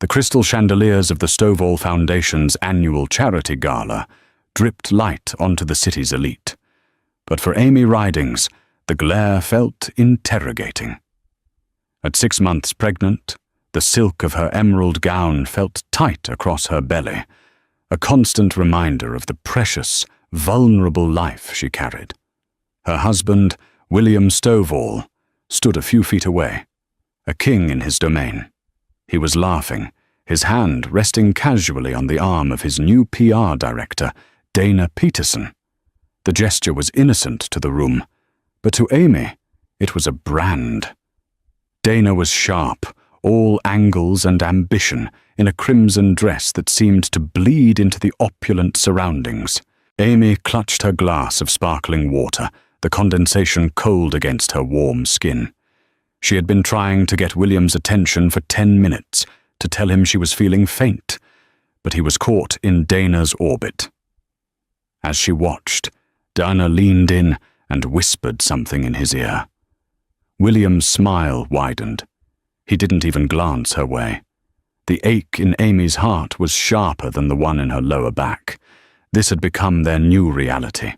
The crystal chandeliers of the Stovall Foundation's annual charity gala dripped light onto the city's elite. But for Amy Ridings, the glare felt interrogating. At 6 months pregnant, the silk of her emerald gown felt tight across her belly, a constant reminder of the precious, vulnerable life she carried. Her husband, William Stovall, stood a few feet away, a king in his domain. He was laughing, his hand resting casually on the arm of his new PR director, Dana Peterson. The gesture was innocent to the room, but to Amy, it was a brand. Dana was sharp, all angles and ambition, in a crimson dress that seemed to bleed into the opulent surroundings. Amy clutched her glass of sparkling water, the condensation cold against her warm skin. She had been trying to get William's attention for 10 minutes, to tell him she was feeling faint, but he was caught in Dana's orbit. As she watched, Dana leaned in and whispered something in his ear. William's smile widened. He didn't even glance her way. The ache in Amy's heart was sharper than the one in her lower back. This had become their new reality.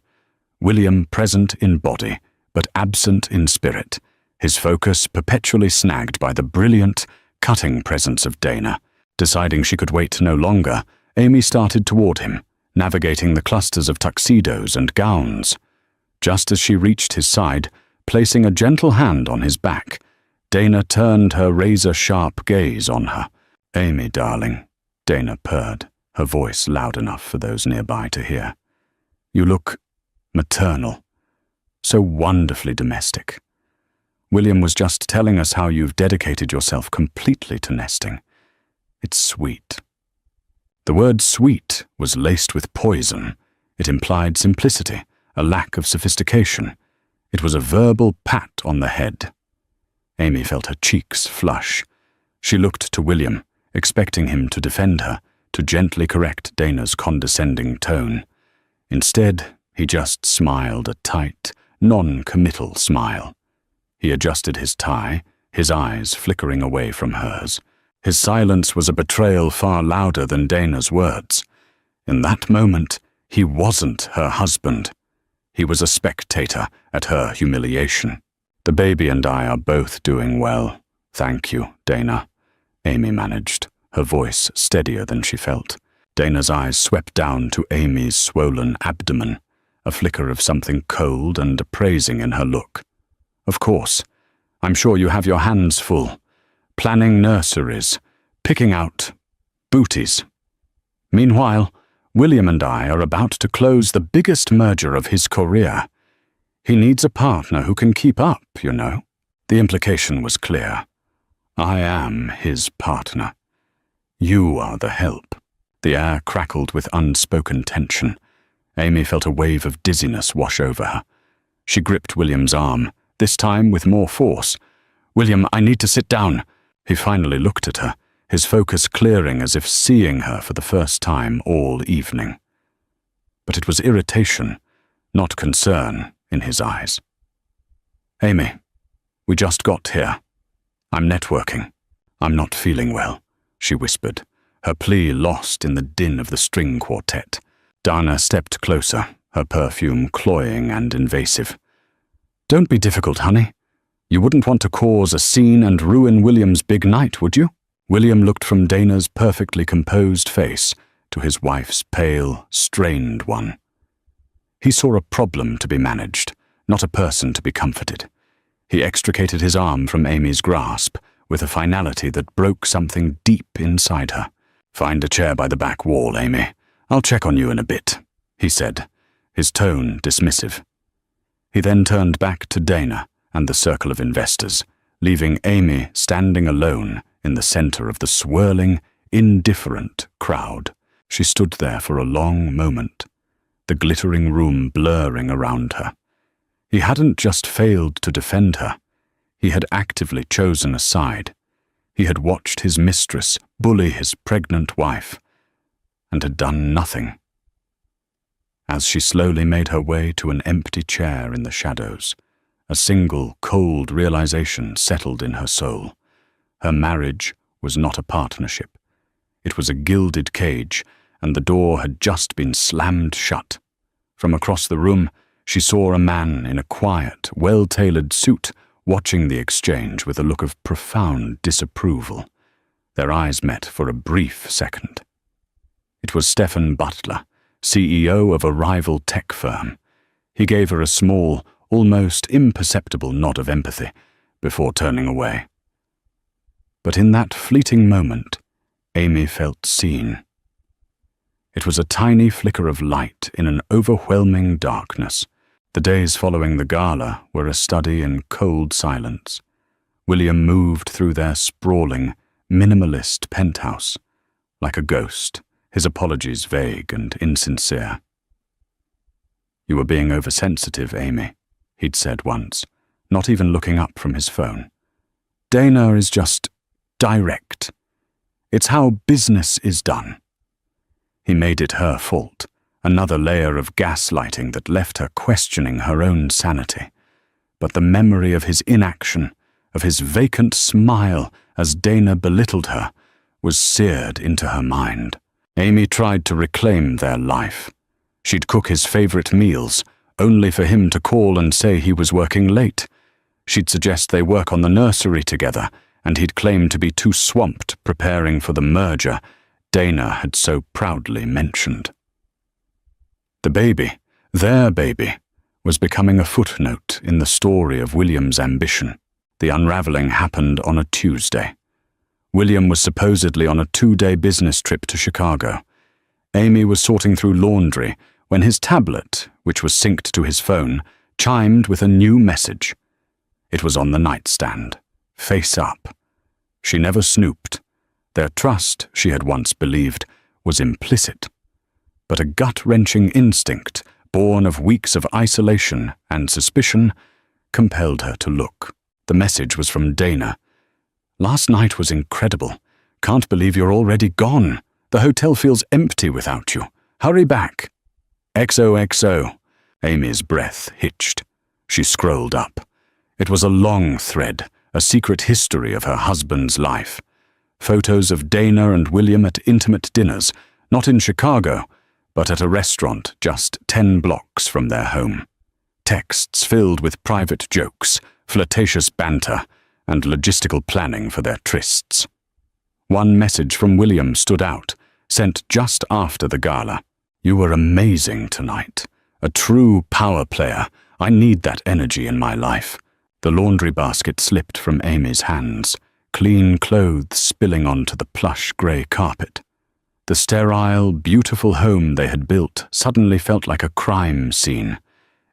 William present in body, but absent in spirit, his focus perpetually snagged by the brilliant, cutting presence of Dana. Deciding she could wait no longer, Amy started toward him, navigating the clusters of tuxedos and gowns. Just as she reached his side, placing a gentle hand on his back, Dana turned her razor-sharp gaze on her. "Amy, darling," Dana purred, her voice loud enough for those nearby to hear. "You look maternal, so wonderfully domestic. William was just telling us how you've dedicated yourself completely to nesting. It's sweet." The word sweet was laced with poison. It implied simplicity, a lack of sophistication. It was a verbal pat on the head. Amy felt her cheeks flush. She looked to William, expecting him to defend her, to gently correct Dana's condescending tone. Instead, he just smiled a tight, non-committal smile. He adjusted his tie, his eyes flickering away from hers. His silence was a betrayal far louder than Dana's words. In that moment, he wasn't her husband. He was a spectator at her humiliation. "The baby and I are both doing well. Thank you, Dana," Amy managed, her voice steadier than she felt. Dana's eyes swept down to Amy's swollen abdomen, a flicker of something cold and appraising in her look. "Of course. I'm sure you have your hands full. Planning nurseries, picking out booties. Meanwhile, William and I are about to close the biggest merger of his career. He needs a partner who can keep up, you know." The implication was clear. I am his partner. You are the help. The air crackled with unspoken tension. Amy felt a wave of dizziness wash over her. She gripped William's arm, this time with more force. "William, I need to sit down." He finally looked at her, his focus clearing as if seeing her for the first time all evening. But it was irritation, not concern, in his eyes. "Amy, we just got here. I'm networking. I'm not feeling well," she whispered, her plea lost in the din of the string quartet. Dana stepped closer, her perfume cloying and invasive. "Don't be difficult, honey. You wouldn't want to cause a scene and ruin William's big night, would you?" William looked from Dana's perfectly composed face to his wife's pale, strained one. He saw a problem to be managed, not a person to be comforted. He extricated his arm from Amy's grasp with a finality that broke something deep inside her. "Find a chair by the back wall, Amy. I'll check on you in a bit," he said, his tone dismissive. He then turned back to Dana and the circle of investors, leaving Amy standing alone in the center of the swirling, indifferent crowd. She stood there for a long moment, the glittering room blurring around her. He hadn't just failed to defend her. He had actively chosen a side. He had watched his mistress bully his pregnant wife, and had done nothing. As she slowly made her way to an empty chair in the shadows, a single, cold realization settled in her soul. Her marriage was not a partnership. It was a gilded cage, and the door had just been slammed shut. From across the room, she saw a man in a quiet, well-tailored suit watching the exchange with a look of profound disapproval. Their eyes met for a brief second. It was Stephen Butler, CEO of a rival tech firm. He gave her a small, almost imperceptible nod of empathy before turning away. But in that fleeting moment, Amy felt seen. It was a tiny flicker of light in an overwhelming darkness. The days following the gala were a study in cold silence. William moved through their sprawling, minimalist penthouse, like a ghost, his apologies vague and insincere. "You were being oversensitive, Amy," he'd said once, not even looking up from his phone. "Dana is just direct. It's how business is done." He made it her fault, another layer of gaslighting that left her questioning her own sanity. But the memory of his inaction, of his vacant smile as Dana belittled her, was seared into her mind. Amy tried to reclaim their life. She'd cook his favorite meals, only for him to call and say he was working late. She'd suggest they work on the nursery together, and he'd claim to be too swamped preparing for the merger Dana had so proudly mentioned. The baby, their baby, was becoming a footnote in the story of William's ambition. The unraveling happened on a Tuesday. William was supposedly on a 2-day business trip to Chicago. Amy was sorting through laundry when his tablet, which was synced to his phone, chimed with a new message. It was on the nightstand, face up. She never snooped. Their trust, she had once believed, was implicit. But a gut-wrenching instinct, born of weeks of isolation and suspicion, compelled her to look. The message was from Dana. "Last night was incredible. Can't believe you're already gone. The hotel feels empty without you. Hurry back." XOXO. Amy's breath hitched. She scrolled up. It was a long thread, a secret history of her husband's life. Photos of Dana and William at intimate dinners, not in Chicago, but at a restaurant just 10 blocks from their home. Texts filled with private jokes, flirtatious banter, and logistical planning for their trysts. One message from William stood out, sent just after the gala. "You were amazing tonight. A true power player. I need that energy in my life." The laundry basket slipped from Amy's hands, clean clothes spilling onto the plush grey carpet. The sterile, beautiful home they had built suddenly felt like a crime scene.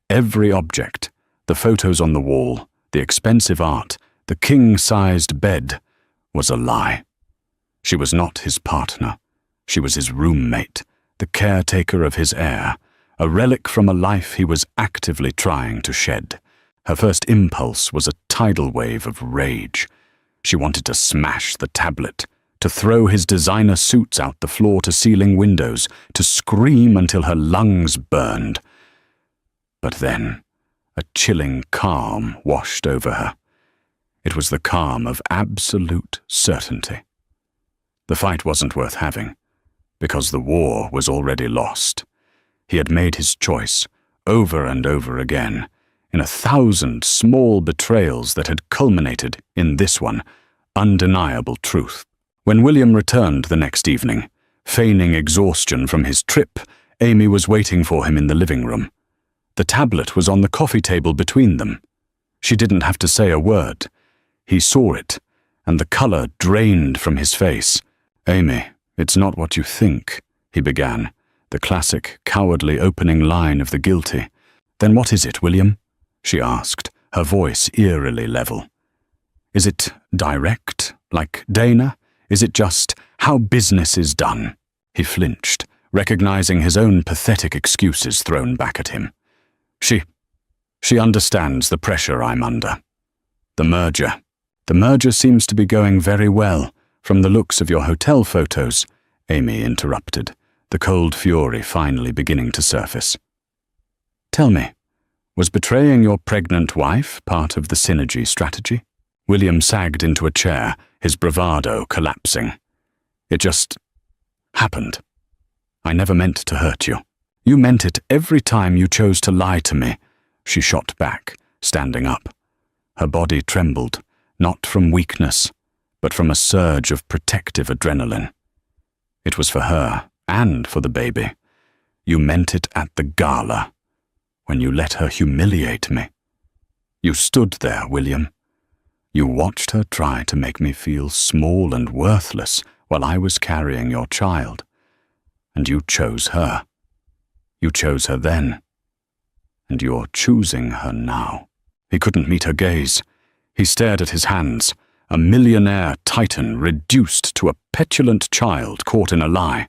Every object, the photos on the wall, the expensive art, the king-sized bed, was a lie. She was not his partner. She was his roommate, the caretaker of his heir, a relic from a life he was actively trying to shed. Her first impulse was a tidal wave of rage. She wanted to smash the tablet, to throw his designer suits out the floor-to-ceiling windows, to scream until her lungs burned. But then, a chilling calm washed over her. It was the calm of absolute certainty. The fight wasn't worth having, because the war was already lost. He had made his choice, over and over again, in 1,000 small betrayals that had culminated in this one, undeniable truth. When William returned the next evening, feigning exhaustion from his trip, Amy was waiting for him in the living room. The tablet was on the coffee table between them. She didn't have to say a word. He saw it, and the colour drained from his face. "Amy, it's not what you think," he began, the classic, cowardly opening line of the guilty. "Then what is it, William?" she asked, her voice eerily level. "Is it direct, like Dana? Is it just how business is done?" He flinched, recognizing his own pathetic excuses thrown back at him. She understands the pressure I'm under. The merger seems to be going very well, from the looks of your hotel photos," Amy interrupted, the cold fury finally beginning to surface. "Tell me, was betraying your pregnant wife part of the synergy strategy?" William sagged into a chair, his bravado collapsing. happened. I never meant to hurt you. You meant it every time you chose to lie to me, she shot back, standing up. Her body trembled, not from weakness, but from a surge of protective adrenaline. It was for her, and for the baby. You meant it at the gala, when you let her humiliate me. You stood there, William. You watched her try to make me feel small and worthless while I was carrying your child. And you chose her. You chose her then. And you're choosing her now. He couldn't meet her gaze. He stared at his hands, a millionaire titan reduced to a petulant child caught in a lie.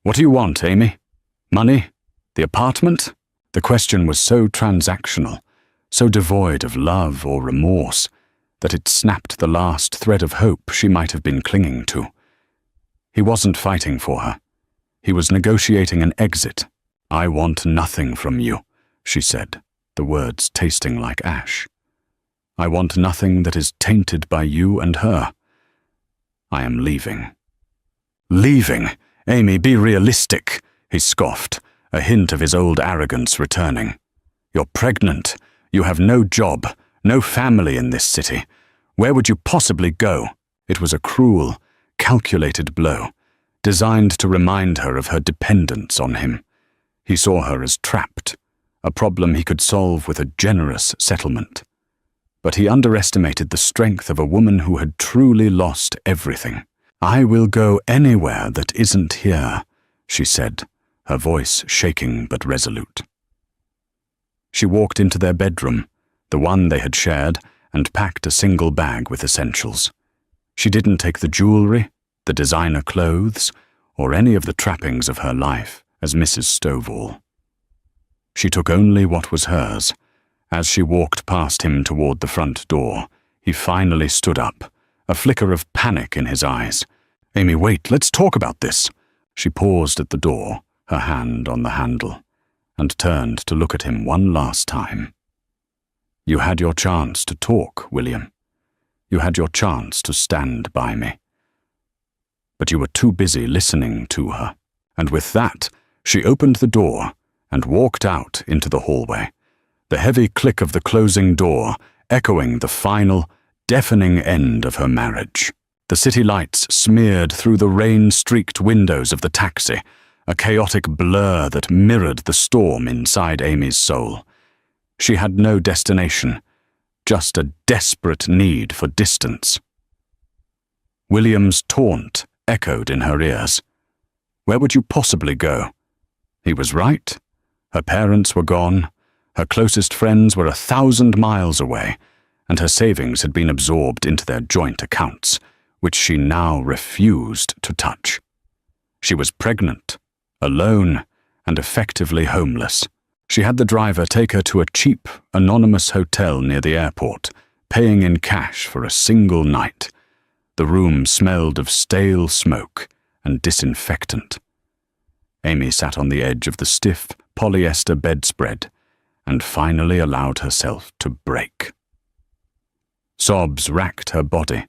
What do you want, Amy? Money? The apartment? The question was so transactional, so devoid of love or remorse, that it snapped the last thread of hope she might have been clinging to. He wasn't fighting for her. He was negotiating an exit. I want nothing from you, she said, the words tasting like ash. I want nothing that is tainted by you and her. I am leaving. Leaving? Amy, be realistic, he scoffed, a hint of his old arrogance returning. You're pregnant. You have no job, no family in this city. Where would you possibly go? It was a cruel, calculated blow, designed to remind her of her dependence on him. He saw her as trapped, a problem he could solve with a generous settlement. But he underestimated the strength of a woman who had truly lost everything. I will go anywhere that isn't here, she said, her voice shaking but resolute. She walked into their bedroom, the one they had shared, and packed a single bag with essentials. She didn't take the jewelry, the designer clothes, or any of the trappings of her life as Mrs. Stovall. She took only what was hers. As she walked past him toward the front door, he finally stood up, a flicker of panic in his eyes. Amy, wait, let's talk about this. She paused at the door, her hand on the handle, and turned to look at him one last time. You had your chance to talk, William. You had your chance to stand by me. But you were too busy listening to her. And with that, she opened the door and walked out into the hallway, the heavy click of the closing door echoing the final, deafening end of her marriage. The city lights smeared through the rain-streaked windows of the taxi, a chaotic blur that mirrored the storm inside Amy's soul. She had no destination, just a desperate need for distance. William's taunt echoed in her ears. Where would you possibly go? He was right. Her parents were gone, her closest friends were 1,000 miles away, and her savings had been absorbed into their joint accounts, which she now refused to touch. She was pregnant, alone, and effectively homeless. She had the driver take her to a cheap, anonymous hotel near the airport, paying in cash for a single night. The room smelled of stale smoke and disinfectant. Amy sat on the edge of the stiff polyester bedspread and finally allowed herself to break. Sobs racked her body,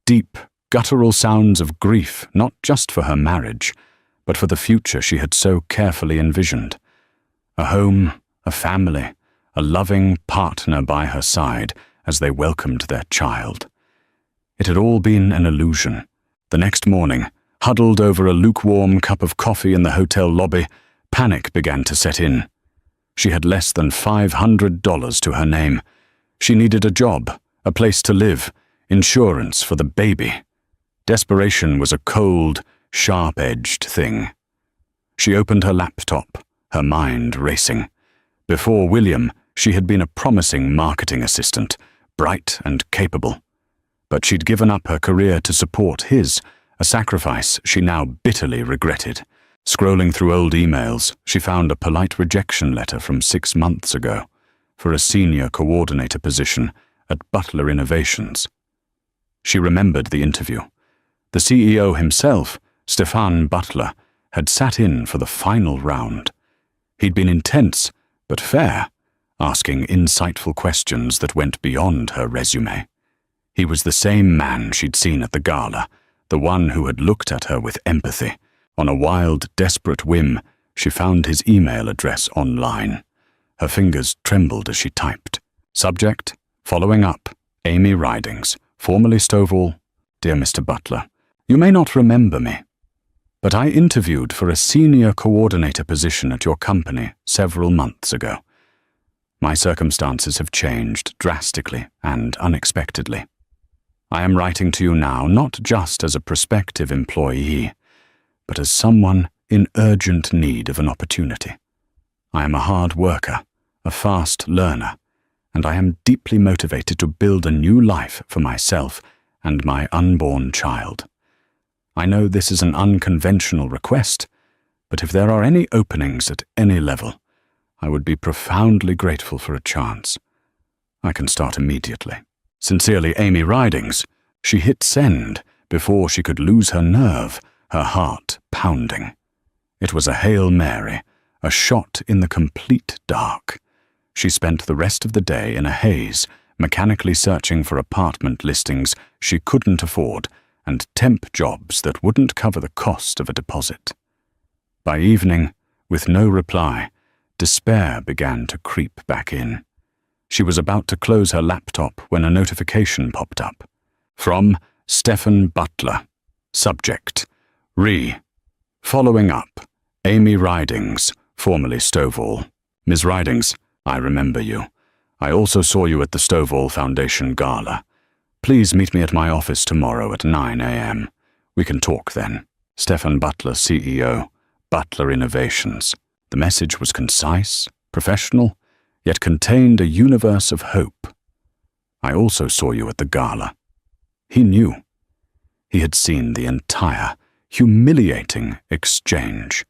deep, guttural sounds of grief not just for her marriage, but for the future she had so carefully envisioned. A home, a family, a loving partner by her side as they welcomed their child. It had all been an illusion. The next morning, huddled over a lukewarm cup of coffee in the hotel lobby, panic began to set in. She had less than $500 to her name. She needed a job, a place to live, insurance for the baby. Desperation was a cold, sharp-edged thing. She opened her laptop, her mind racing. Before William, she had been a promising marketing assistant, bright and capable. But she'd given up her career to support his, a sacrifice she now bitterly regretted. Scrolling through old emails, she found a polite rejection letter from 6 months ago for a senior coordinator position at Butler Innovations. She remembered the interview. The CEO himself, Stefan Butler, had sat in for the final round. He'd been intense, but fair, asking insightful questions that went beyond her resume. He was the same man she'd seen at the gala, the one who had looked at her with empathy, On a wild, desperate whim, she found his email address online. Her fingers trembled as she typed. Subject, following up, Amy Ridings, formerly Stovall. Dear Mr. Butler, you may not remember me, but I interviewed for a senior coordinator position at your company several months ago. My circumstances have changed drastically and unexpectedly. I am writing to you now not just as a prospective employee, but as someone in urgent need of an opportunity. I am a hard worker, a fast learner, and I am deeply motivated to build a new life for myself and my unborn child. I know this is an unconventional request, but if there are any openings at any level, I would be profoundly grateful for a chance. I can start immediately. Sincerely, Amy Ridings. She hit send before she could lose her nerve, her heart pounding. It was a Hail Mary, a shot in the complete dark. She spent the rest of the day in a haze, mechanically searching for apartment listings she couldn't afford and temp jobs that wouldn't cover the cost of a deposit. By evening, with no reply, despair began to creep back in. She was about to close her laptop when a notification popped up. From Stephen Butler. Subject, following up, Amy Ridings, formerly Stovall. Ms. Ridings, I remember you. I also saw you at the Stovall Foundation Gala. Please meet me at my office tomorrow at 9 a.m. We can talk then. Stephen Butler, CEO, Butler Innovations. The message was concise, professional, yet contained a universe of hope. I also saw you at the gala. He knew. He had seen the entire, humiliating exchange.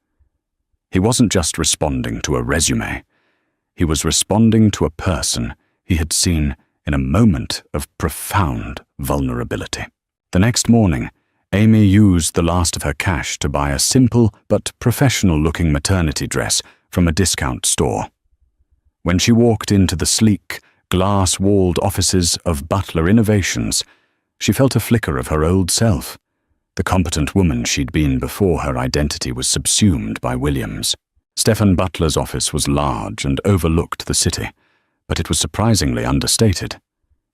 He wasn't just responding to a resume. He was responding to a person he had seen in a moment of profound vulnerability. The next morning, Amy used the last of her cash to buy a simple but professional-looking maternity dress from a discount store. When she walked into the sleek, glass-walled offices of Butler Innovations, she felt a flicker of her old self, the competent woman she'd been before her identity was subsumed by Williams. Stephen Butler's office was large and overlooked the city, but it was surprisingly understated.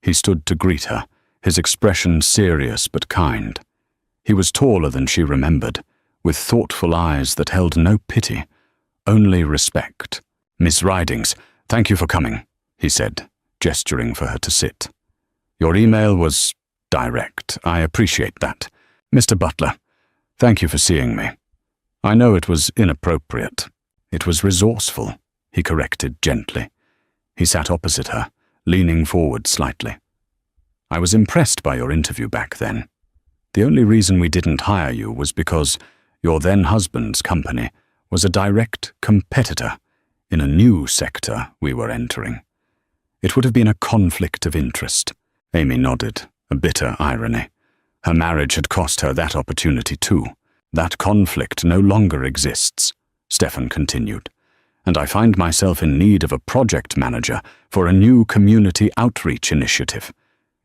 He stood to greet her, his expression serious but kind. He was taller than she remembered, with thoughtful eyes that held no pity, only respect. Miss Ridings, thank you for coming, he said, gesturing for her to sit. Your email was direct. I appreciate that. Mr. Butler, thank you for seeing me. I know it was inappropriate. It was resourceful, he corrected gently. He sat opposite her, leaning forward slightly. I was impressed by your interview back then. The only reason we didn't hire you was because your then-husband's company was a direct competitor in a new sector we were entering. It would have been a conflict of interest. Amy nodded, a bitter irony. Her marriage had cost her that opportunity too. That conflict no longer exists, Stephen continued, and I find myself in need of a project manager for a new community outreach initiative.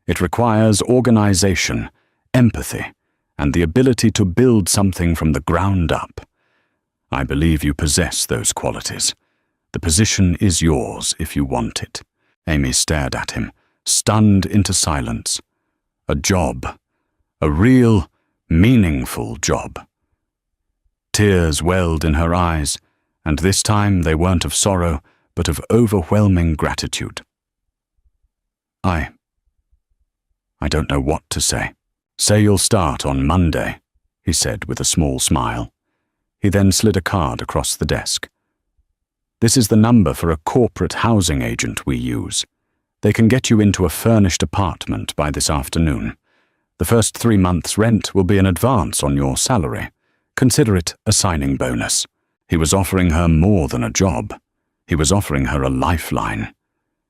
It requires organization, empathy, and the ability to build something from the ground up. I believe you possess those qualities. The position is yours if you want it. Amy stared at him, stunned into silence. A job. A real, meaningful job. Tears welled in her eyes, and this time they weren't of sorrow, but of overwhelming gratitude. I don't know what to say. Say you'll start on Monday, he said with a small smile. He then slid a card across the desk. This is the number for a corporate housing agent we use. They can get you into a furnished apartment by this afternoon. The first 3 months' rent will be an advance on your salary. Consider it a signing bonus. He was offering her more than a job. He was offering her a lifeline.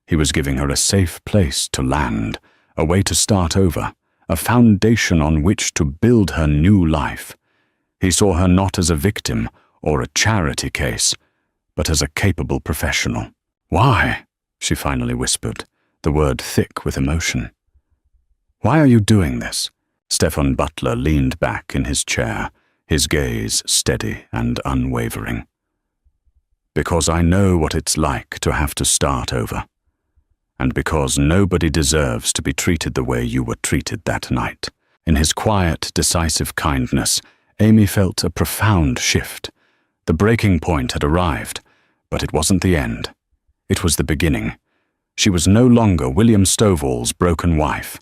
He was giving her a safe place to land, a way to start over, a foundation on which to build her new life. He saw her not as a victim or a charity case, but as a capable professional. Why? She finally whispered, the word thick with emotion. Why are you doing this? Stephen Butler leaned back in his chair, his gaze steady and unwavering. "Because I know what it's like to have to start over. And because nobody deserves to be treated the way you were treated that night." In his quiet, decisive kindness, Amy felt a profound shift. The breaking point had arrived, but it wasn't the end. It was the beginning. She was no longer William Stovall's broken wife.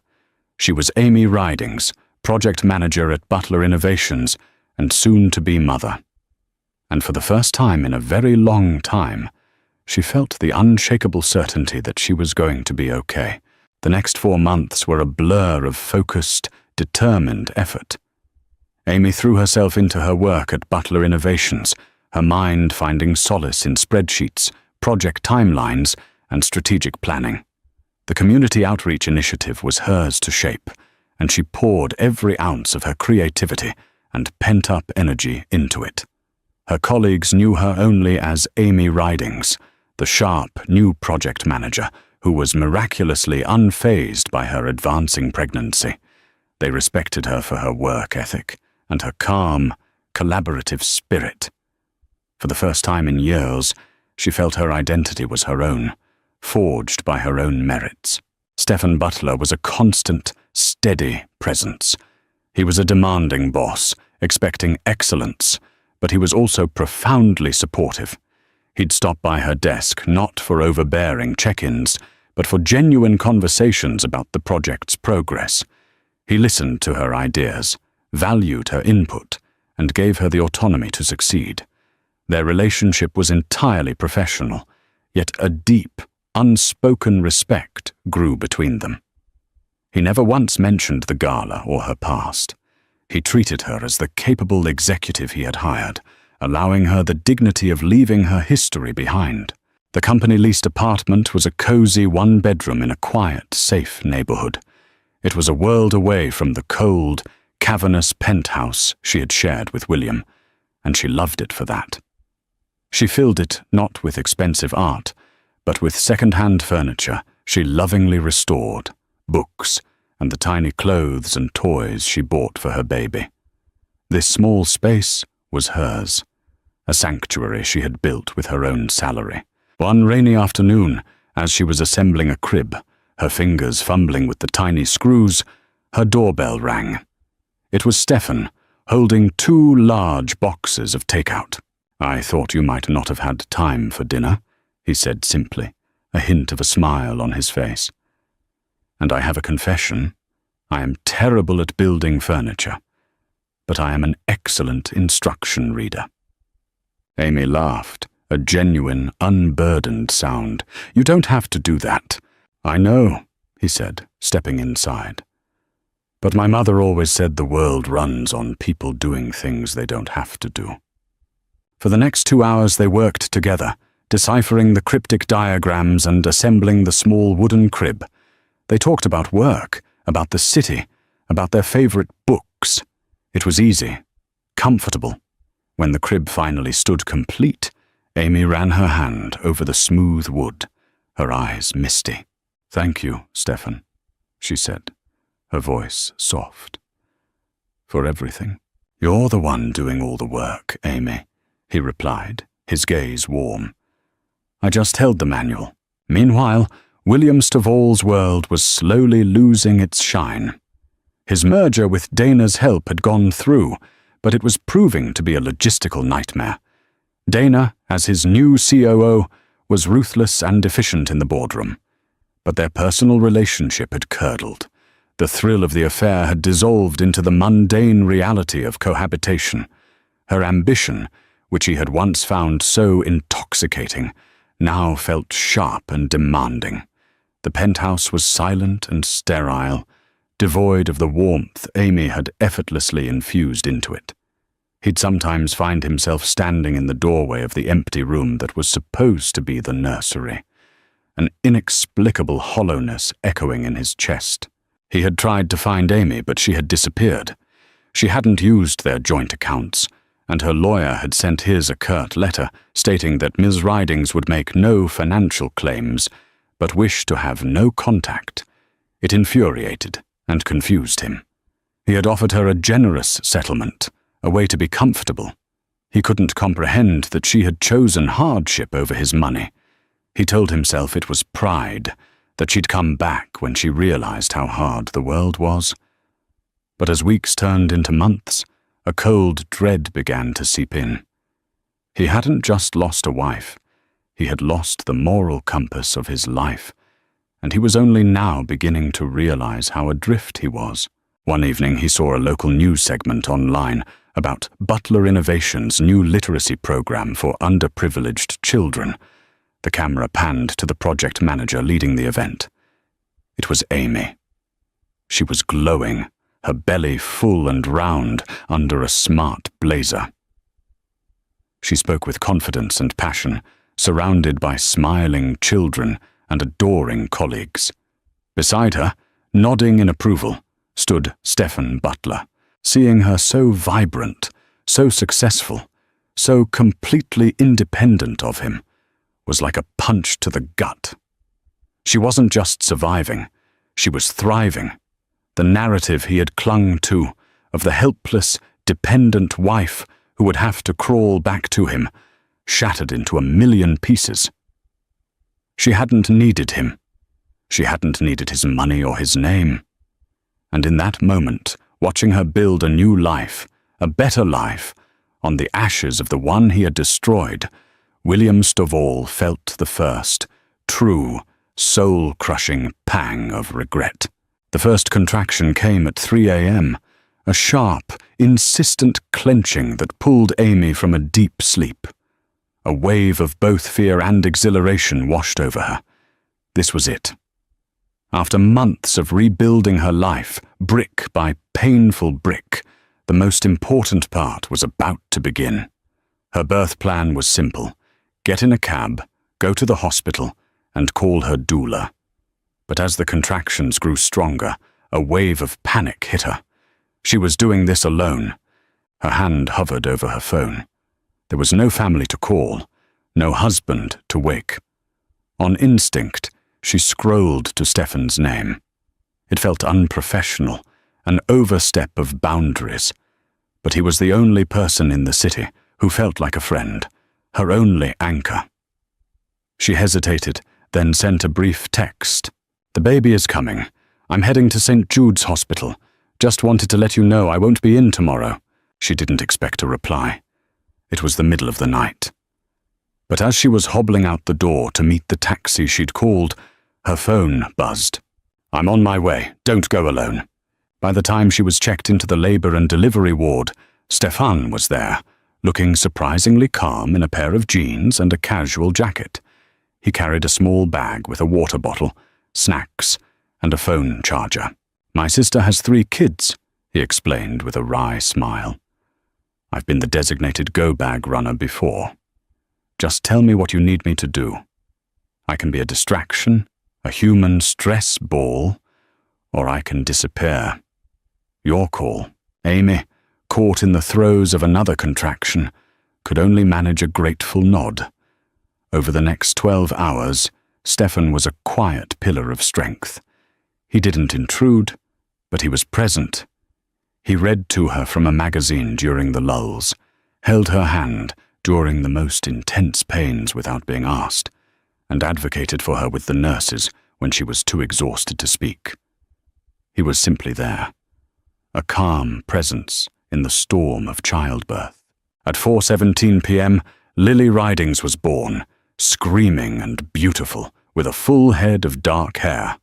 She was Amy Ridings, project manager at Butler Innovations, and soon-to-be mother. And for the first time in a very long time, she felt the unshakable certainty that she was going to be okay. The next 4 months were a blur of focused, determined effort. Amy threw herself into her work at Butler Innovations, her mind finding solace in spreadsheets, project timelines, and strategic planning. The community outreach initiative was hers to shape, and she poured every ounce of her creativity and pent-up energy into it. Her colleagues knew her only as Amy Ridings, the sharp, new project manager who was miraculously unfazed by her advancing pregnancy. They respected her for her work ethic and her calm, collaborative spirit. For the first time in years, she felt her identity was her own, forged by her own merits. Stephen Butler was a constant, steady presence. He was a demanding boss, expecting excellence, but he was also profoundly supportive. He'd stop by her desk not for overbearing check-ins, but for genuine conversations about the project's progress. He listened to her ideas, valued her input, and gave her the autonomy to succeed. Their relationship was entirely professional, yet a deep, unspoken respect grew between them. He never once mentioned the gala or her past. He treated her as the capable executive he had hired, allowing her the dignity of leaving her history behind. The company-leased apartment was a cozy one-bedroom in a quiet, safe neighborhood. It was a world away from the cold, cavernous penthouse she had shared with William, and she loved it for that. She filled it not with expensive art, but with second-hand furniture she lovingly restored, books, and the tiny clothes and toys she bought for her baby. This small space was hers, a sanctuary she had built with her own salary. One rainy afternoon, as she was assembling a crib, her fingers fumbling with the tiny screws, her doorbell rang. It was Stephen, holding 2 large boxes of takeout. "I thought you might not have had time for dinner," he said simply, a hint of a smile on his face. "And I have a confession. I am terrible at building furniture, but I am an excellent instruction reader." Amy laughed, a genuine, unburdened sound. "You don't have to do that." "I know," he said, stepping inside. "But my mother always said the world runs on people doing things they don't have to do." For the next 2 hours they worked together, deciphering the cryptic diagrams and assembling the small wooden crib. They talked about work, about the city, about their favorite books. It was easy, comfortable. When the crib finally stood complete, Amy ran her hand over the smooth wood, her eyes misty. "Thank you, Stephen," she said, her voice soft. "For everything." "You're the one doing all the work, Amy," he replied, his gaze warm. "I just held the manual." Meanwhile, William Stovall's world was slowly losing its shine. His merger with Dana's help had gone through, but it was proving to be a logistical nightmare. Dana, as his new COO, was ruthless and efficient in the boardroom. But their personal relationship had curdled. The thrill of the affair had dissolved into the mundane reality of cohabitation. Her ambition, which he had once found so intoxicating, now felt sharp and demanding. The penthouse was silent and sterile, devoid of the warmth Amy had effortlessly infused into it. He'd sometimes find himself standing in the doorway of the empty room that was supposed to be the nursery, an inexplicable hollowness echoing in his chest. He had tried to find Amy, but she had disappeared. She hadn't used their joint accounts, and her lawyer had sent his a curt letter stating that Ms. Ridings would make no financial claims, but wished to have no contact. It infuriated and confused him. He had offered her a generous settlement, a way to be comfortable. He couldn't comprehend that she had chosen hardship over his money. He told himself it was pride, that she'd come back when she realized how hard the world was. But as weeks turned into months, a cold dread began to seep in. He hadn't just lost a wife, he had lost the moral compass of his life, and he was only now beginning to realize how adrift he was. One evening he saw a local news segment online about Butler Innovation's new literacy program for underprivileged children. The camera panned to the project manager leading the event. It was Amy. She was glowing, her belly full and round under a smart blazer. She spoke with confidence and passion, surrounded by smiling children and adoring colleagues. Beside her, nodding in approval, stood Stephen Butler. Seeing her so vibrant, so successful, so completely independent of him, was like a punch to the gut. She wasn't just surviving, she was thriving. The narrative he had clung to of the helpless, dependent wife who would have to crawl back to him, shattered into a million pieces. She hadn't needed him. She hadn't needed his money or his name. And in that moment, watching her build a new life, a better life, on the ashes of the one he had destroyed, William Stovall felt the first, true, soul-crushing pang of regret. The first contraction came at 3 a.m., a sharp, insistent clenching that pulled Amy from a deep sleep. A wave of both fear and exhilaration washed over her. This was it. After months of rebuilding her life, brick by painful brick, the most important part was about to begin. Her birth plan was simple: get in a cab, go to the hospital, and call her doula. But as the contractions grew stronger, a wave of panic hit her. She was doing this alone. Her hand hovered over her phone. There was no family to call, no husband to wake. On instinct, she scrolled to Stefan's name. It felt unprofessional, an overstep of boundaries. But he was the only person in the city who felt like a friend, her only anchor. She hesitated, then sent a brief text. "The baby is coming. I'm heading to St. Jude's Hospital. Just wanted to let you know I won't be in tomorrow." She didn't expect a reply. It was the middle of the night. But as she was hobbling out the door to meet the taxi she'd called, her phone buzzed. "I'm on my way. Don't go alone." By the time she was checked into the labor and delivery ward, Stefan was there, looking surprisingly calm in a pair of jeans and a casual jacket. He carried a small bag with a water bottle, snacks, and a phone charger. "My sister has 3 kids," he explained with a wry smile. "I've been the designated go-bag runner before. Just tell me what you need me to do. I can be a distraction, a human stress ball, or I can disappear. Your call." Amy, caught in the throes of another contraction, could only manage a grateful nod. Over the next 12 hours, Stefan was a quiet pillar of strength. He didn't intrude, but he was present. He read to her from a magazine during the lulls, held her hand during the most intense pains without being asked, and advocated for her with the nurses when she was too exhausted to speak. He was simply there, a calm presence in the storm of childbirth. At 4:17 p.m., Lily Ridings was born, screaming and beautiful, with a full head of dark hair.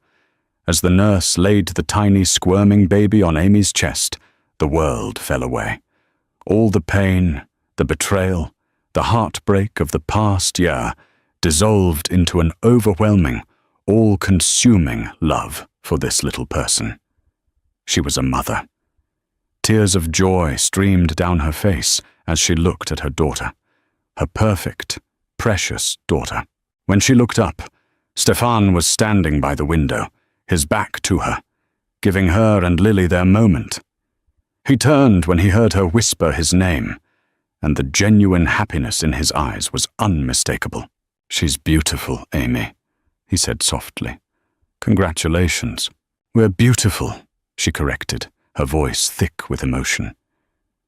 As the nurse laid the tiny squirming baby on Amy's chest, the world fell away. All the pain, the betrayal, the heartbreak of the past year dissolved into an overwhelming, all-consuming love for this little person. She was a mother. Tears of joy streamed down her face as she looked at her daughter, her perfect, precious daughter. When she looked up, Stefan was standing by the window, his back to her, giving her and Lily their moment. He turned when he heard her whisper his name, and the genuine happiness in his eyes was unmistakable. "She's beautiful, Amy," he said softly. "Congratulations." "We're beautiful," she corrected, her voice thick with emotion.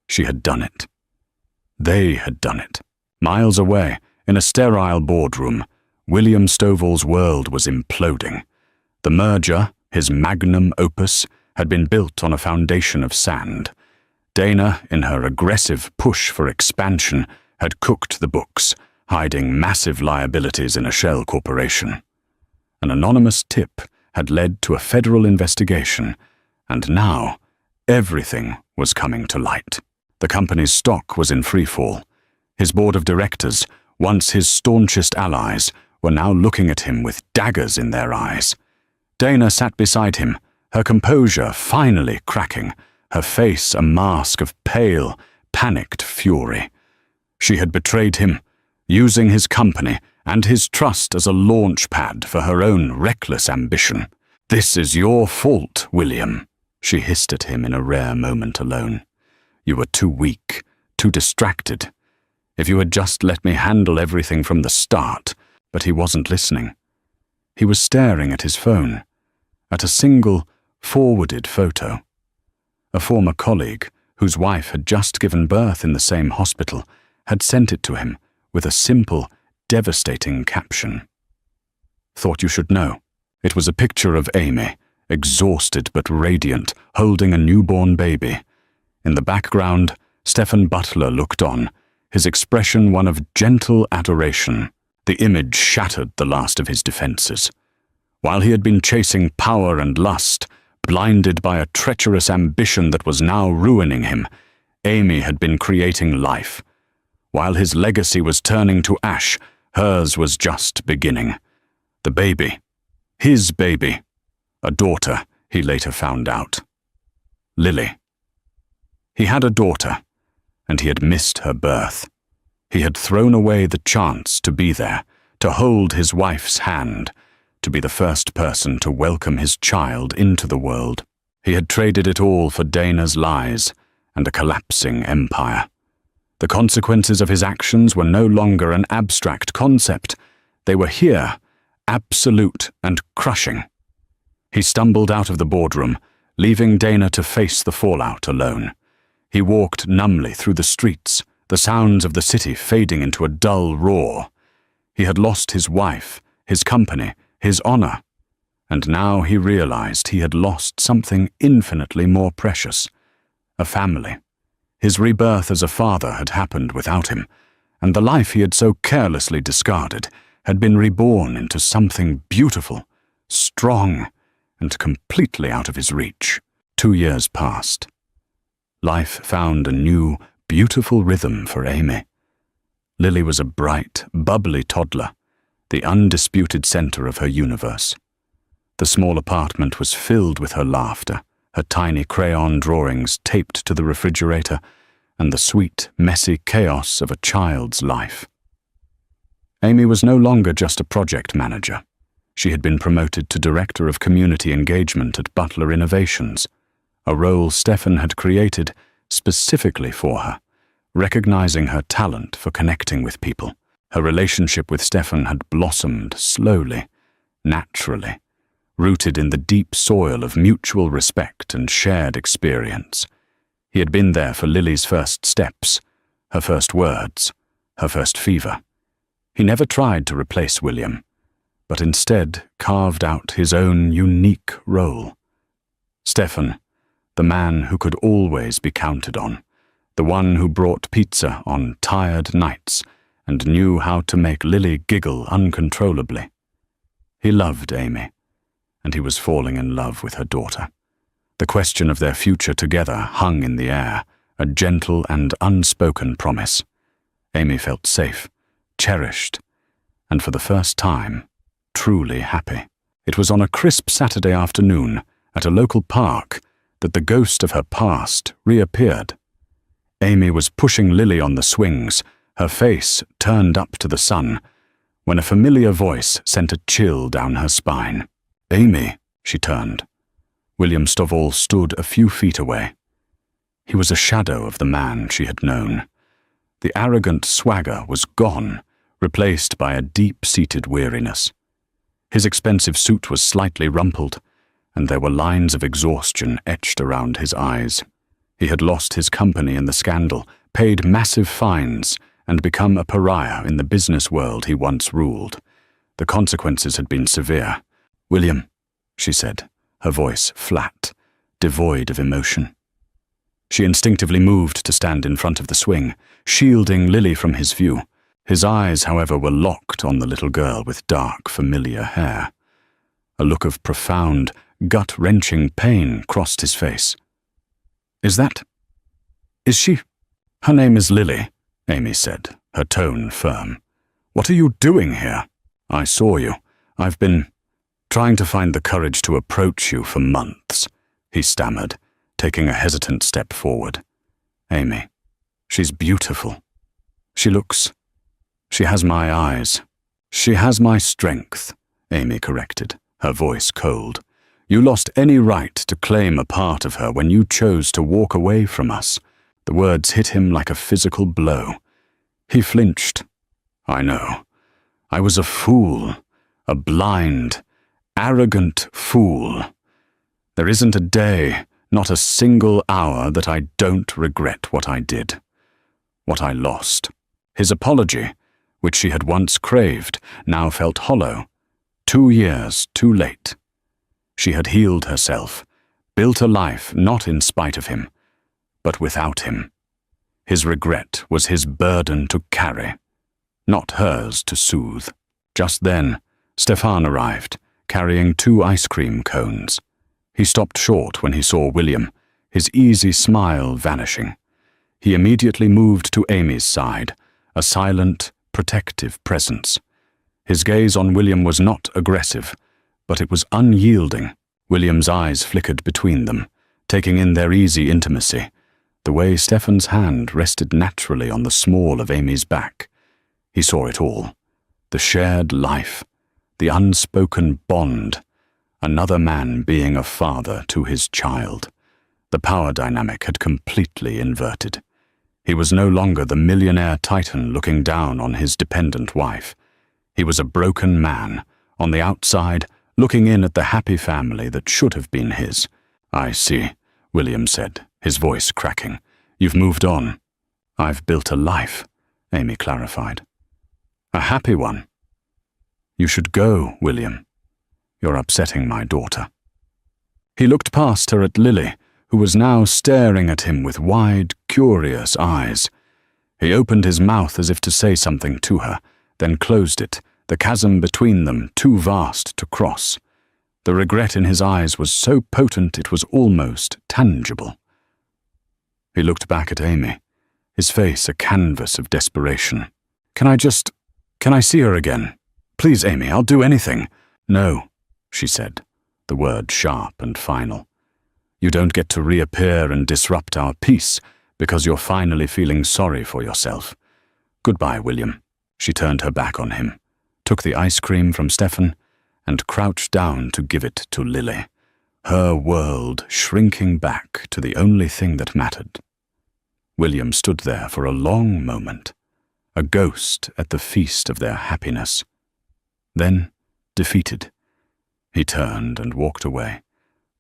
She had done it. They had done it. Miles away, in a sterile boardroom, William Stovall's world was imploding. The merger, his magnum opus, had been built on a foundation of sand. Dana, in her aggressive push for expansion, had cooked the books, hiding massive liabilities in a shell corporation. An anonymous tip had led to a federal investigation, and now everything was coming to light. The company's stock was in freefall. His board of directors, once his staunchest allies, were now looking at him with daggers in their eyes. Dana sat beside him, her composure finally cracking, her face a mask of pale, panicked fury. She had betrayed him, using his company and his trust as a launch pad for her own reckless ambition. "This is your fault, William," she hissed at him in a rare moment alone. "You were too weak, too distracted. If you had just let me handle everything from the start." But he wasn't listening. He was staring at his phone, at a single, forwarded photo. A former colleague, whose wife had just given birth in the same hospital, had sent it to him with a simple, devastating caption. "Thought you should know." It was a picture of Amy, exhausted but radiant, holding a newborn baby. In the background, Stephen Butler looked on, his expression one of gentle adoration. The image shattered the last of his defenses. While he had been chasing power and lust, blinded by a treacherous ambition that was now ruining him, Amy had been creating life. While his legacy was turning to ash, hers was just beginning. The baby, his baby, a daughter, he later found out. Lily. He had a daughter, and he had missed her birth. He had thrown away the chance to be there, to hold his wife's hand, to be the first person to welcome his child into the world. He had traded it all for Dana's lies and a collapsing empire. The consequences of his actions were no longer an abstract concept. They were here, absolute and crushing. He stumbled out of the boardroom, leaving Dana to face the fallout alone. He walked numbly through the streets, the sounds of the city fading into a dull roar. He had lost his wife, his company, his honor, and now he realized he had lost something infinitely more precious, a family. His rebirth as a father had happened without him, and the life he had so carelessly discarded had been reborn into something beautiful, strong, and completely out of his reach. 2 years passed. Life found a new, beautiful rhythm for Amy. Lily was a bright, bubbly toddler, the undisputed center of her universe. The small apartment was filled with her laughter, her tiny crayon drawings taped to the refrigerator, and the sweet, messy chaos of a child's life. Amy was no longer just a project manager. She had been promoted to Director of Community Engagement at Butler Innovations, a role Stephen had created specifically for her, recognizing her talent for connecting with people. Her relationship with Stephen had blossomed slowly, naturally, rooted in the deep soil of mutual respect and shared experience. He had been there for Lily's first steps, her first words, her first fever. He never tried to replace William, but instead carved out his own unique role. Stephen, the man who could always be counted on, the one who brought pizza on tired nights and knew how to make Lily giggle uncontrollably. He loved Amy, and he was falling in love with her daughter. The question of their future together hung in the air, a gentle and unspoken promise. Amy felt safe, cherished, and for the first time, truly happy. It was on a crisp Saturday afternoon, at a local park, that the ghost of her past reappeared. Amy was pushing Lily on the swings, her face turned up to the sun, when a familiar voice sent a chill down her spine. "Amy," she turned. William Stovall stood a few feet away. He was a shadow of the man she had known. The arrogant swagger was gone, replaced by a deep-seated weariness. His expensive suit was slightly rumpled, and there were lines of exhaustion etched around his eyes. He had lost his company in the scandal, paid massive fines, and become a pariah in the business world he once ruled. The consequences had been severe. "William," she said, her voice flat, devoid of emotion. She instinctively moved to stand in front of the swing, shielding Lily from his view. His eyes, however, were locked on the little girl with dark, familiar hair. A look of profound, gut-wrenching pain crossed his face. Is she? Her name is Lily, Amy said, her tone firm. What are you doing here? I saw you. I've been trying to find the courage to approach you for months, he stammered, taking a hesitant step forward. Amy, she's beautiful. She has my eyes. She has my strength, Amy corrected, her voice cold. You lost any right to claim a part of her when you chose to walk away from us. The words hit him like a physical blow. He flinched. I know. I was a fool, a blind, arrogant fool. There isn't a day, not a single hour, that I don't regret what I did, what I lost. His apology, which she had once craved, now felt hollow. 2 years too late. She had healed herself, built a life not in spite of him, but without him. His regret was his burden to carry, not hers to soothe. Just then, Stefan arrived, carrying 2 ice cream cones. He stopped short when he saw William, his easy smile vanishing. He immediately moved to Amy's side, a silent, protective presence. His gaze on William was not aggressive, but it was unyielding. William's eyes flickered between them, taking in their easy intimacy, the way Stefan's hand rested naturally on the small of Amy's back. He saw it all. The shared life, the unspoken bond, another man being a father to his child. The power dynamic had completely inverted. He was no longer the millionaire titan looking down on his dependent wife. He was a broken man, on the outside, looking in at the happy family that should have been his. I see, William said, his voice cracking. You've moved on. I've built a life, Amy clarified. A happy one. You should go, William. You're upsetting my daughter. He looked past her at Lily, who was now staring at him with wide, curious eyes. He opened his mouth as if to say something to her, then closed it, the chasm between them too vast to cross. The regret in his eyes was so potent it was almost tangible. He looked back at Amy, his face a canvas of desperation. Can I see her again? Please, Amy, I'll do anything. No, she said, the word sharp and final. You don't get to reappear and disrupt our peace because you're finally feeling sorry for yourself. Goodbye, William. She turned her back on him, took the ice cream from Stefan, and crouched down to give it to Lily, her world shrinking back to the only thing that mattered. William stood there for a long moment, a ghost at the feast of their happiness. Then, defeated, he turned and walked away,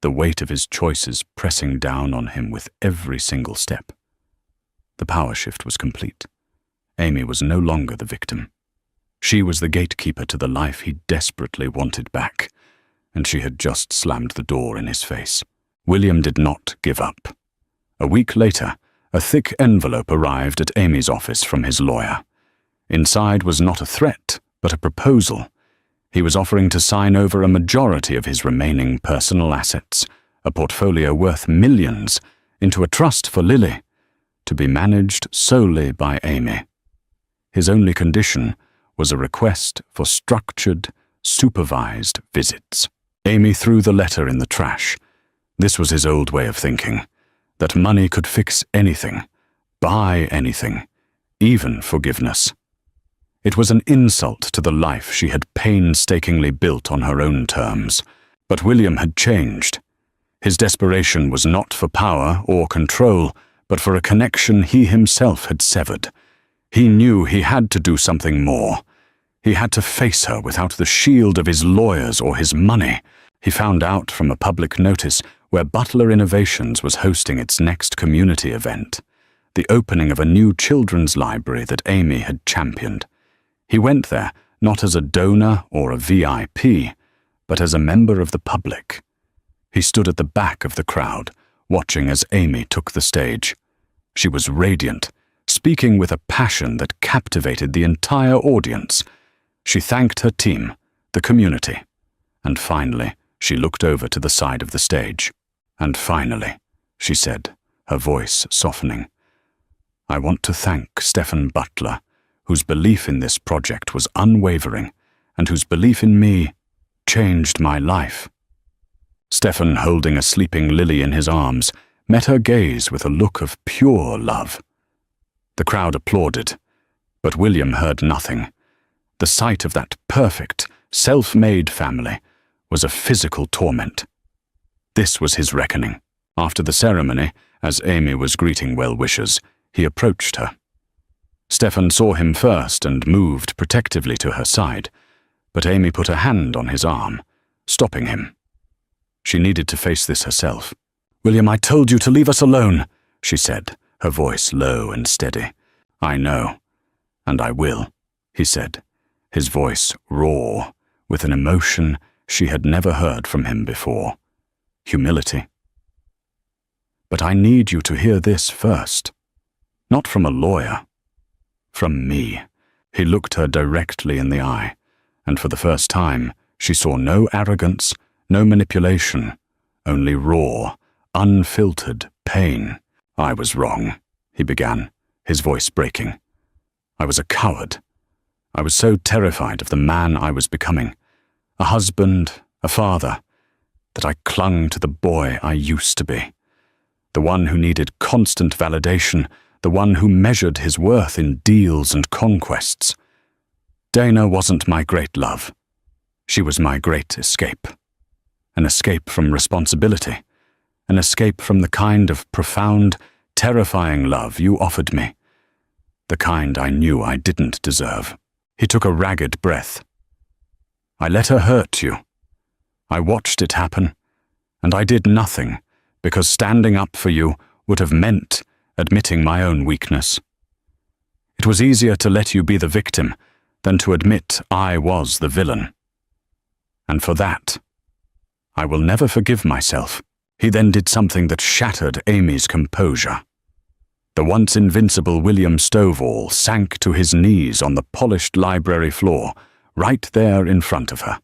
the weight of his choices pressing down on him with every single step. The power shift was complete. Amy was no longer the victim. She was the gatekeeper to the life he desperately wanted back, and she had just slammed the door in his face. William did not give up. A week later, a thick envelope arrived at Amy's office from his lawyer. Inside was not a threat, but a proposal. He was offering to sign over a majority of his remaining personal assets, a portfolio worth millions, into a trust for Lily, to be managed solely by Amy. His only condition was a request for structured, supervised visits. Amy threw the letter in the trash. This was his old way of thinking, that money could fix anything, buy anything, even forgiveness. It was an insult to the life she had painstakingly built on her own terms. But William had changed. His desperation was not for power or control, but for a connection he himself had severed. He knew he had to do something more. He had to face her without the shield of his lawyers or his money. He found out from a public notice where Butler Innovations was hosting its next community event, the opening of a new children's library that Amy had championed. He went there not as a donor or a VIP, but as a member of the public. He stood at the back of the crowd, watching as Amy took the stage. She was radiant, speaking with a passion that captivated the entire audience. She thanked her team, the community, and finally she looked over to the side of the stage. "And finally," she said, her voice softening, "I want to thank Stephen Butler, whose belief in this project was unwavering, and whose belief in me changed my life." Stephen, holding a sleeping Lily in his arms, met her gaze with a look of pure love. The crowd applauded, but William heard nothing. The sight of that perfect, self-made family was a physical torment. This was his reckoning. After the ceremony, as Amy was greeting well-wishers, he approached her. Stephen saw him first and moved protectively to her side, but Amy put a hand on his arm, stopping him. She needed to face this herself. "William, I told you to leave us alone," she said, her voice low and steady. "I know, and I will," he said, his voice raw, with an emotion she had never heard from him before. Humility. "But I need you to hear this first. Not from a lawyer. From me." He looked her directly in the eye, and for the first time she saw no arrogance, no manipulation, only raw, unfiltered pain. "I was wrong," he began, his voice breaking. "I was a coward. I was so terrified of the man I was becoming, a husband, a father, that I clung to the boy I used to be, the one who needed constant validation, the one who measured his worth in deals and conquests. Dana wasn't my great love. She was my great escape. An escape from responsibility, an escape from the kind of profound, terrifying love you offered me, the kind I knew I didn't deserve." He took a ragged breath. "I let her hurt you. I watched it happen, and I did nothing, because standing up for you would have meant admitting my own weakness. It was easier to let you be the victim than to admit I was the villain. And for that, I will never forgive myself." He then did something that shattered Amy's composure. The once invincible William Stovall sank to his knees on the polished library floor, right there in front of her.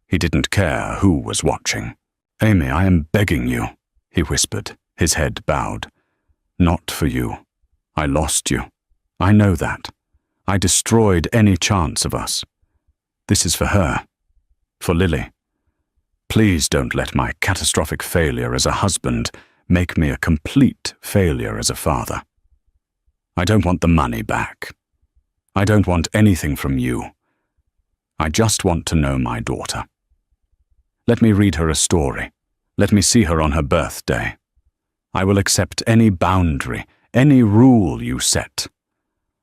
He didn't care who was watching. "Amy, I am begging you," he whispered, his head bowed. "Not for you. I lost you. I know that. I destroyed any chance of us. This is for her. For Lily. Please don't let my catastrophic failure as a husband make me a complete failure as a father. I don't want the money back. I don't want anything from you. I just want to know my daughter. Let me read her a story. Let me see her on her birthday. I will accept any boundary, any rule you set.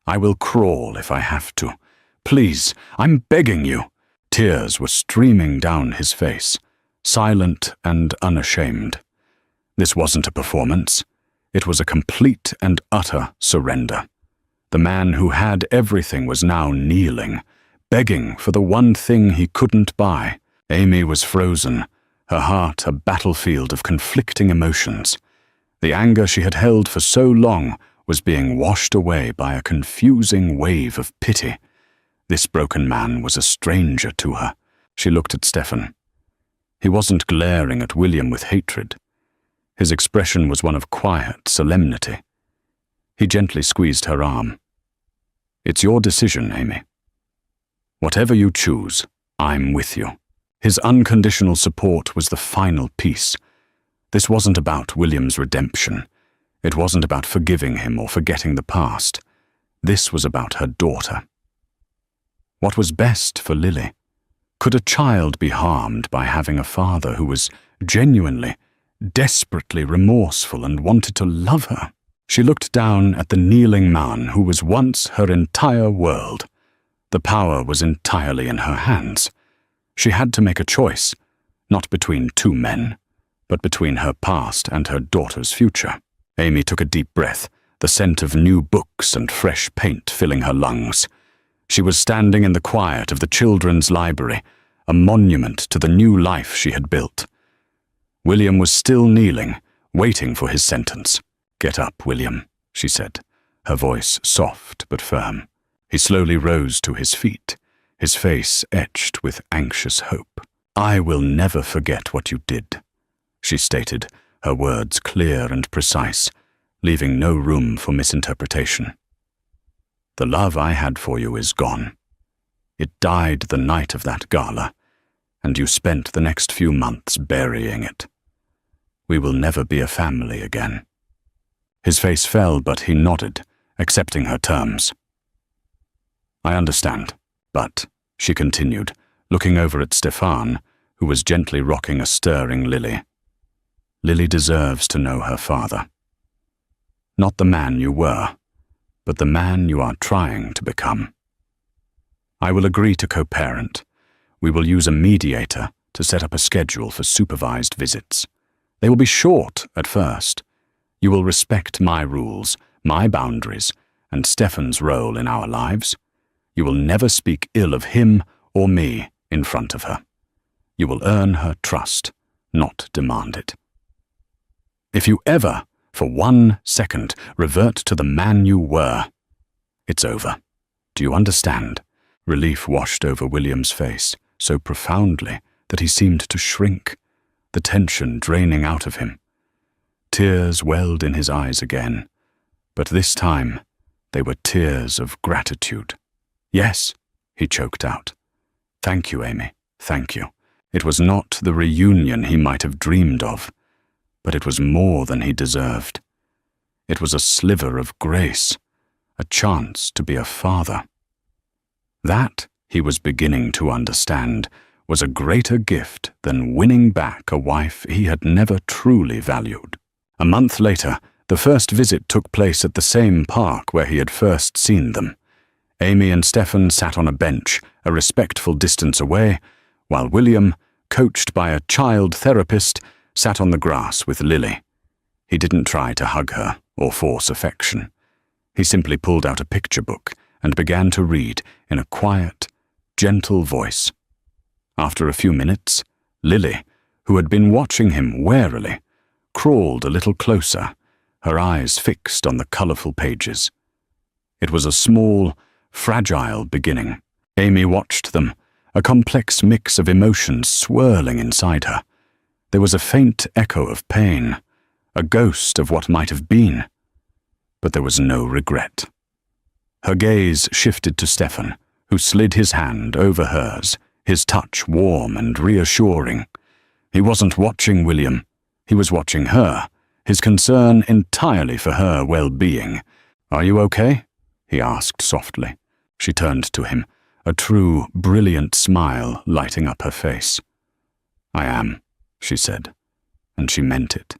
I will crawl if I have to. Please, I'm begging you." Tears were streaming down his face, silent and unashamed. This wasn't a performance. It was a complete and utter surrender. The man who had everything was now kneeling, begging for the one thing he couldn't buy. Amy was frozen, her heart a battlefield of conflicting emotions. The anger she had held for so long was being washed away by a confusing wave of pity. This broken man was a stranger to her. She looked at Stephen. He wasn't glaring at William with hatred. His expression was one of quiet solemnity. He gently squeezed her arm. "It's your decision, Amy. Whatever you choose, I'm with you." His unconditional support was the final piece. This wasn't about William's redemption. It wasn't about forgiving him or forgetting the past. This was about her daughter. What was best for Lily? Could a child be harmed by having a father who was genuinely, desperately remorseful and wanted to love her? She looked down at the kneeling man who was once her entire world. The power was entirely in her hands. She had to make a choice, not between two men, but between her past and her daughter's future. Amy took a deep breath, the scent of new books and fresh paint filling her lungs. She was standing in the quiet of the children's library, a monument to the new life she had built. William was still kneeling, waiting for his sentence. "Get up, William," she said, her voice soft but firm. He slowly rose to his feet, his face etched with anxious hope. "I will never forget what you did," she stated, her words clear and precise, leaving no room for misinterpretation. "The love I had for you is gone. It died the night of that gala, and you spent the next few months burying it. We will never be a family again." His face fell, but he nodded, accepting her terms. "I understand, but," she continued, looking over at Stefan, who was gently rocking a stirring Lily. "Lily deserves to know her father. Not the man you were, but the man you are trying to become. I will agree to co-parent. We will use a mediator to set up a schedule for supervised visits. They will be short at first. You will respect my rules, my boundaries, and Stefan's role in our lives. You will never speak ill of him or me in front of her. You will earn her trust, not demand it. If you ever, for 1 second, revert to the man you were, it's over. Do you understand?" Relief washed over William's face, so profoundly that he seemed to shrink, the tension draining out of him. Tears welled in his eyes again, but this time they were tears of gratitude. "Yes," he choked out. "Thank you, Amy, thank you." It was not the reunion he might have dreamed of, but it was more than he deserved. It was a sliver of grace, a chance to be a father. That, he was beginning to understand, was a greater gift than winning back a wife he had never truly valued. A month later, the first visit took place at the same park where he had first seen them. Amy and Stefan sat on a bench, a respectful distance away, while William, coached by a child therapist, sat on the grass with Lily. He didn't try to hug her or force affection. He simply pulled out a picture book and began to read in a quiet, gentle voice. After a few minutes, Lily, who had been watching him warily, crawled a little closer, her eyes fixed on the colorful pages. It was a small, fragile beginning. Amy watched them, a complex mix of emotions swirling inside her. There was a faint echo of pain, a ghost of what might have been, but there was no regret. Her gaze shifted to Stefan, who slid his hand over hers, his touch warm and reassuring. He wasn't watching William, he was watching her, his concern entirely for her well-being. "Are you okay?" he asked softly. She turned to him, a true, brilliant smile lighting up her face. "I am," she said, and she meant it.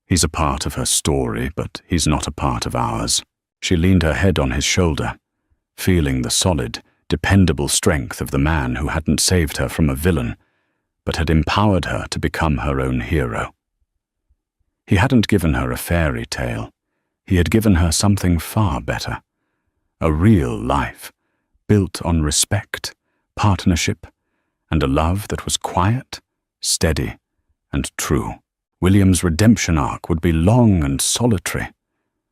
"He's a part of her story, but he's not a part of ours." She leaned her head on his shoulder, feeling the solid, dependable strength of the man who hadn't saved her from a villain, but had empowered her to become her own hero. He hadn't given her a fairy tale. He had given her something far better. A real life, built on respect, partnership, and a love that was quiet, steady, and true. William's redemption arc would be long and solitary.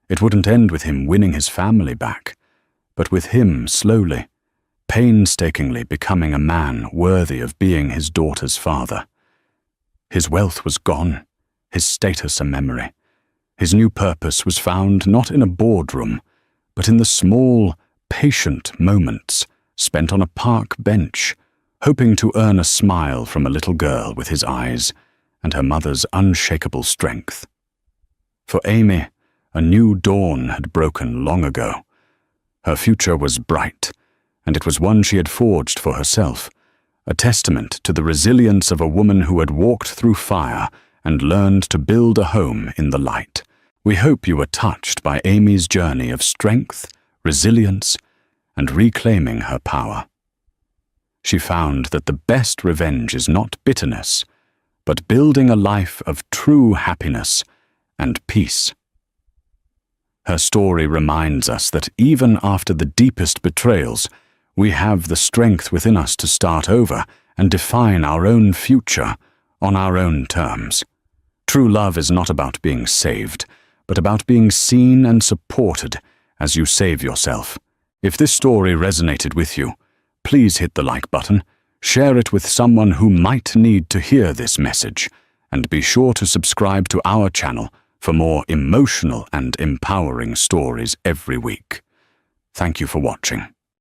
It wouldn't end with him winning his family back, but with him slowly, painstakingly becoming a man worthy of being his daughter's father. His wealth was gone, his status a memory. His new purpose was found not in a boardroom, but in the small, patient moments spent on a park bench, hoping to earn a smile from a little girl with his eyes and her mother's unshakable strength. For Amy, a new dawn had broken long ago. Her future was bright, and it was one she had forged for herself, a testament to the resilience of a woman who had walked through fire and learned to build a home in the light. We hope you were touched by Amy's journey of strength, resilience, and reclaiming her power. She found that the best revenge is not bitterness, but building a life of true happiness and peace. Her story reminds us that even after the deepest betrayals, we have the strength within us to start over and define our own future on our own terms. True love is not about being saved, but about being seen and supported as you save yourself. If this story resonated with you, please hit the like button, share it with someone who might need to hear this message, and be sure to subscribe to our channel for more emotional and empowering stories every week. Thank you for watching.